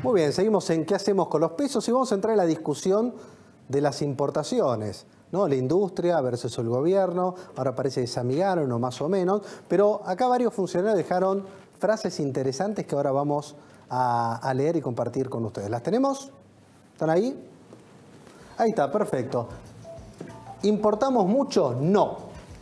Muy bien, seguimos en qué hacemos con los pesos y vamos a entrar en la discusión de las importaciones, ¿no? La industria versus el gobierno, ahora parece que se amigaron o más o menos, pero acá varios funcionarios dejaron frases interesantes que ahora vamos a leer y compartir con ustedes. ¿Las tenemos? ¿Están ahí? Ahí está, perfecto. ¿Importamos mucho? No.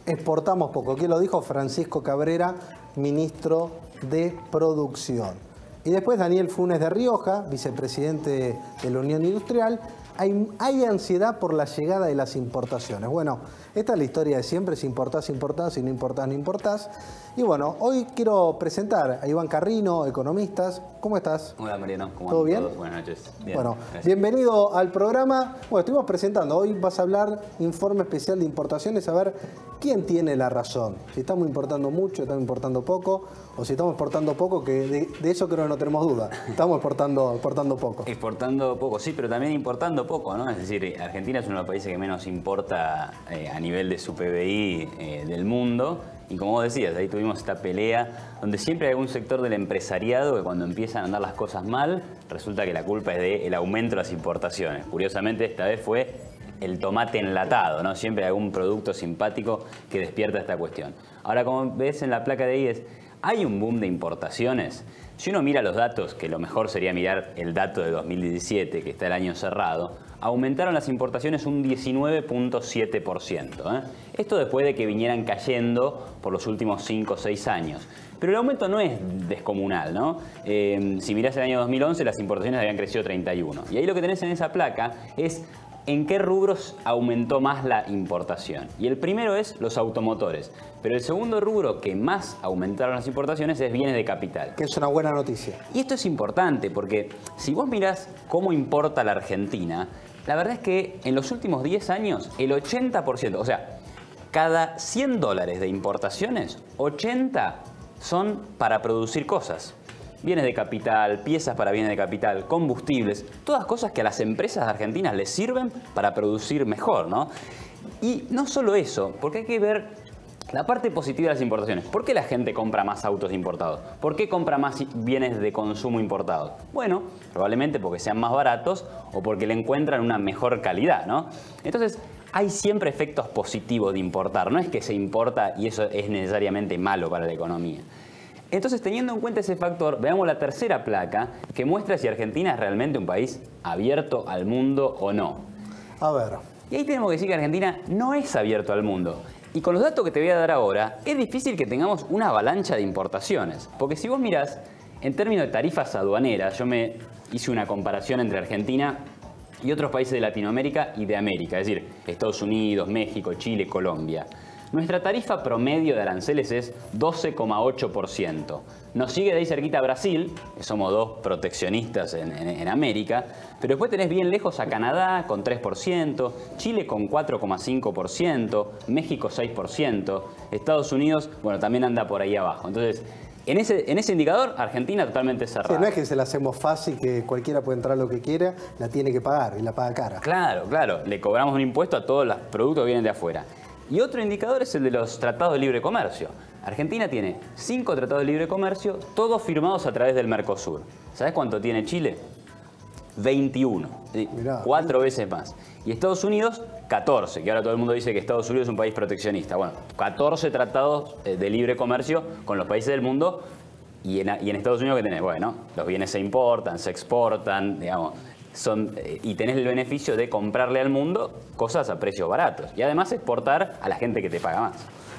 Exportamos poco. ¿Quién lo dijo? Francisco Cabrera, ministro de Producción. Y después Daniel Funes de Rioja, vicepresidente de la Unión Industrial. Hay ansiedad por la llegada de las importaciones. Bueno, esta es la historia de siempre, si importás, importás, si no importás, no importás. Y bueno, hoy quiero presentar a Iván Carrino, economistas. ¿Cómo estás? Hola Mariano, ¿cómo ¿Todo bien? todos? Buenas noches. Bien, bueno, gracias. Bienvenido al programa. Bueno, estuvimos presentando, hoy vas a hablar informe especial de importaciones, a ver quién tiene la razón. Si estamos importando mucho, estamos importando poco, o si estamos exportando poco, que de eso creo que no tenemos duda. Estamos exportando poco. Exportando poco, sí, pero también importando poco, ¿no? Es decir, Argentina es uno de los países que menos importa a nivel de su PBI del mundo. Y como vos decías, ahí tuvimos esta pelea donde siempre hay algún sector del empresariado que cuando empiezan a andar las cosas mal, resulta que la culpa es del aumento de las importaciones. Curiosamente, esta vez fue el tomate enlatado, ¿no? Siempre hay algún producto simpático que despierta esta cuestión. Ahora, como ves en la placa de IES, hay un boom de importaciones. Si uno mira los datos, que lo mejor sería mirar el dato de 2017, que está el año cerrado, aumentaron las importaciones un 19.7%. Esto después de que vinieran cayendo por los últimos 5 o 6 años. Pero el aumento no es descomunal, ¿no? Si mirás el año 2011, las importaciones habían crecido 31%. Y ahí lo que tenés en esa placa es en qué rubros aumentó más la importación. Y el primero es los automotores. Pero el segundo rubro que más aumentaron las importaciones es bienes de capital. Que es una buena noticia. Y esto es importante porque si vos mirás cómo importa la Argentina, la verdad es que en los últimos 10 años el 80%, o sea, cada 100 dólares de importaciones, 80 son para producir cosas. Bienes de capital, piezas para bienes de capital, combustibles, todas cosas que a las empresas argentinas les sirven para producir mejor, ¿no? Y no solo eso, porque hay que ver la parte positiva de las importaciones. ¿Por qué la gente compra más autos importados? ¿Por qué compra más bienes de consumo importados? Bueno, probablemente porque sean más baratos o porque le encuentran una mejor calidad, ¿no? Entonces, hay siempre efectos positivos de importar. No es que se importa y eso es necesariamente malo para la economía. Entonces, teniendo en cuenta ese factor, veamos la tercera placa que muestra si Argentina es realmente un país abierto al mundo o no. A ver. Y ahí tenemos que decir que Argentina no es abierto al mundo. Y con los datos que te voy a dar ahora, es difícil que tengamos una avalancha de importaciones. Porque si vos mirás, en términos de tarifas aduaneras, yo me hice una comparación entre Argentina y otros países de Latinoamérica y de América. Es decir, Estados Unidos, México, Chile, Colombia. Nuestra tarifa promedio de aranceles es 12,8%. Nos sigue de ahí cerquita Brasil, que somos dos proteccionistas en América, pero después tenés bien lejos a Canadá con 3%, Chile con 4,5%, México 6%, Estados Unidos, bueno, también anda por ahí abajo. Entonces, en ese indicador, Argentina totalmente cerrada. Sí, no es que se la hacemos fácil, que cualquiera puede entrar lo que quiera, la tiene que pagar y la paga cara. Claro, claro, le cobramos un impuesto a todos los productos que vienen de afuera. Y otro indicador es el de los tratados de libre comercio. Argentina tiene 5 tratados de libre comercio, todos firmados a través del Mercosur. ¿Sabés cuánto tiene Chile? 21. Mirá. 4 veces más. Y Estados Unidos, 14. Que ahora todo el mundo dice que Estados Unidos es un país proteccionista. Bueno, 14 tratados de libre comercio con los países del mundo. Y en Estados Unidos, ¿qué tenés? Bueno, los bienes se importan, se exportan, digamos. Y tenés el beneficio de comprarle al mundo cosas a precios baratos. Y además exportar a la gente que te paga más.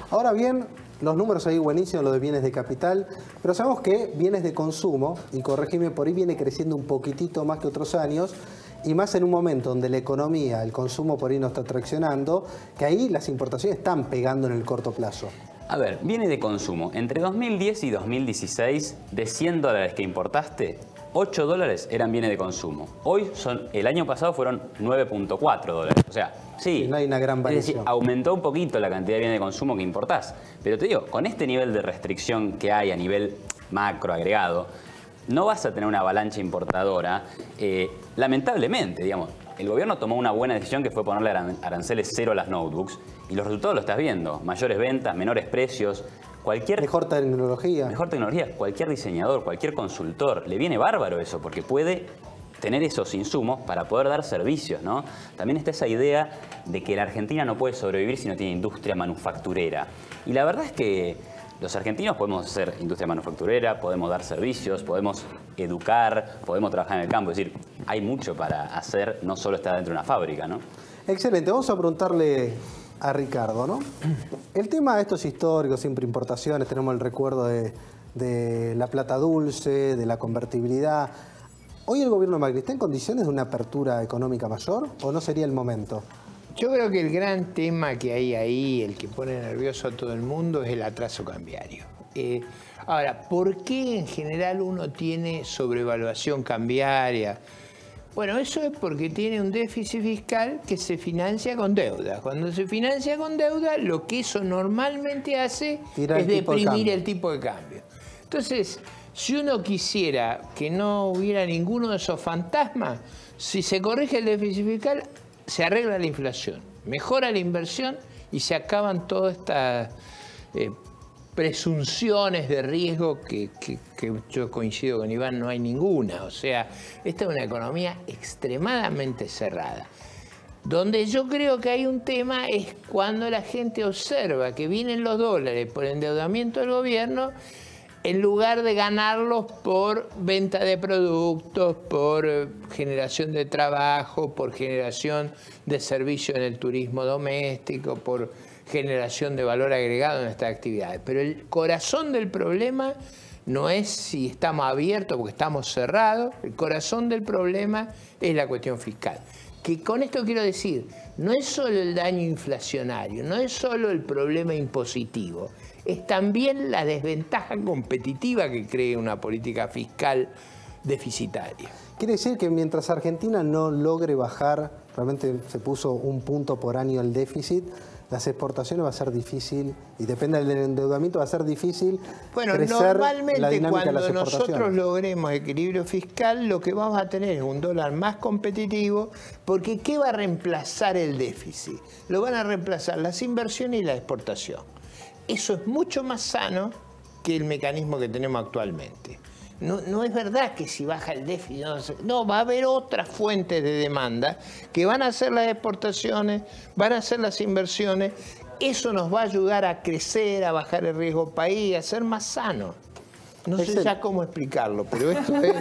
Ahora bien, los números ahí buenísimos, los de bienes de capital, pero sabemos que bienes de consumo, y corregime, por ahí viene creciendo un poquitito más que otros años, y más en un momento donde la economía, el consumo por ahí no está traccionando, que ahí las importaciones están pegando en el corto plazo. A ver, bienes de consumo. Entre 2010 y 2016, de 100 dólares que importaste, 8 dólares eran bienes de consumo. Hoy el año pasado fueron 9,4 dólares. O sea, sí, no hay una gran variación. Es decir, aumentó un poquito la cantidad de bienes de consumo que importás. Pero te digo, con este nivel de restricción que hay a nivel macro agregado, no vas a tener una avalancha importadora. Lamentablemente, digamos, el gobierno tomó una buena decisión que fue ponerle aranceles cero a las notebooks. Y los resultados lo estás viendo. Mayores ventas, menores precios. Mejor tecnología. Mejor tecnología. Cualquier diseñador, cualquier consultor, le viene bárbaro eso, porque puede tener esos insumos para poder dar servicios, ¿no? También está esa idea de que la Argentina no puede sobrevivir si no tiene industria manufacturera. Y la verdad es que los argentinos podemos hacer industria manufacturera, podemos dar servicios, podemos educar, podemos trabajar en el campo. Es decir, hay mucho para hacer, no solo estar dentro de una fábrica, ¿no? Excelente. Vamos a preguntarle a Ricardo, ¿no? El tema de estos históricos, siempre importaciones, tenemos el recuerdo de la plata dulce, de la convertibilidad. ¿Hoy el gobierno Macri está en condiciones de una apertura económica mayor o no sería el momento? Yo creo que el gran tema que hay ahí, el que pone nervioso a todo el mundo, es el atraso cambiario. Ahora, ¿por qué en general uno tiene sobrevaluación cambiaria? Bueno, eso es porque tiene un déficit fiscal que se financia con deuda. Cuando se financia con deuda, lo que eso normalmente hace es deprimir el tipo de cambio. Entonces, si uno quisiera que no hubiera ninguno de esos fantasmas, si se corrige el déficit fiscal, se arregla la inflación, mejora la inversión y se acaban todas estas presunciones de riesgo que yo coincido con Iván, no hay ninguna. O sea, esta es una economía extremadamente cerrada. Donde yo creo que hay un tema es cuando la gente observa que vienen los dólares por endeudamiento del gobierno, en lugar de ganarlos por venta de productos, por generación de trabajo, por generación de servicios en el turismo doméstico, por generación de valor agregado en estas actividades. Pero el corazón del problema no es si estamos abiertos porque estamos cerrados, el corazón del problema es la cuestión fiscal. Que con esto quiero decir, no es solo el daño inflacionario, no es solo el problema impositivo, es también la desventaja competitiva que crea una política fiscal deficitaria. Quiere decir que mientras Argentina no logre bajar, realmente se puso 1 punto por año el déficit, las exportaciones va a ser difícil, y depende del endeudamiento, va a ser difícil crecer normalmente la dinámica de las cuando exportaciones. nosotros logremos equilibrio fiscal, lo que vamos a tener es un dólar más competitivo, porque ¿qué va a reemplazar el déficit? Lo van a reemplazar las inversiones y la exportación. Eso es mucho más sano que el mecanismo que tenemos actualmente. No es verdad que si baja el déficit, no, va a haber otras fuentes de demanda que van a hacer las exportaciones, van a hacer las inversiones. Eso nos va a ayudar a crecer, a bajar el riesgo país, a ser más sano. No sé ya cómo explicarlo, pero esto es...